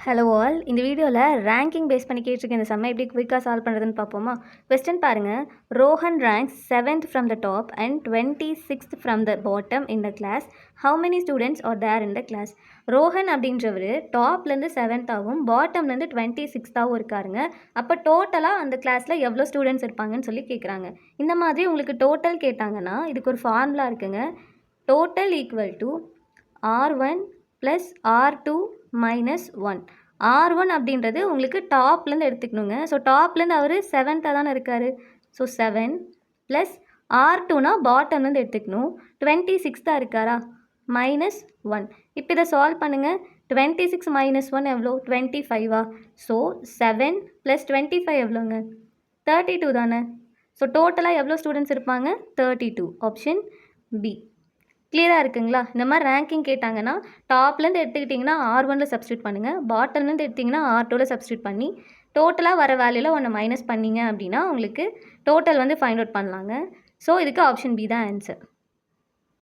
Hello all, இந்த வீடியோவில் ranking base பண்ணி கேட்டிருக்க இந்த சம்மை எப்படி குவிக்காக சால்வ் பண்ணுறதுன்னு பார்ப்போமா. கொஸ்டின் பாருங்கள். Rohan ranks 7th from the top and 26th from the bottom in the class. How many students are there in the class? Rohan அப்படின்றவர் டாப்லேருந்து 7th பாட்டம்லேருந்து 26th இருக்காருங்க. அப்போ டோட்டலாக அந்த கிளாஸில் எவ்வளோ ஸ்டூடெண்ட்ஸ் இருப்பாங்கன்னு சொல்லி கேட்குறாங்க. இந்த மாதிரி உங்களுக்கு டோட்டல் கேட்டாங்கன்னா இதுக்கு ஒரு ஃபார்முலா இருக்குங்க. Total equal to R1 + R2 - 1. R1 அப்படின்றது உங்களுக்கு டாப்லேருந்து எடுத்துக்கணுங்க. ஸோ டாப்லேருந்து அவர் 7th தானே இருக்கார். ஸோ 7 + R2னா பாட்டம்லேருந்து எடுத்துக்கணும். 26 இருக்காரா, -1. இப்போ இதை சால்வ் பண்ணுங்கள். 26 - 1 எவ்வளோ? 25. ஸோ 7 + 25 எவ்வளோங்க? 32 தானே. ஸோ டோட்டலாக எவ்வளோ ஸ்டூடெண்ட்ஸ் இருப்பாங்க? 32. Option B. கிளியராக இருக்குங்களா? இந்த மாதிரி ரேங்கிங் கேட்டாங்கன்னா டாப்லேருந்து எடுத்துக்கிட்டிங்கன்னா R1ல் சப்ஸ்டியூட் பண்ணுங்கள். பாட்டம்லேருந்து எடுத்திங்கன்னா R2ல் சப்ஸ்டியூட் பண்ணி டோட்டலாக வர வேல்யூவில் ஒன்று மைனஸ் பண்ணிங்க அப்படின்னா உங்களுக்கு டோட்டல் ஃபைண்ட் அவுட் பண்ணலாங்க. ஸோ இதுக்கு ஆப்ஷன் பி தான் ஆன்சர்.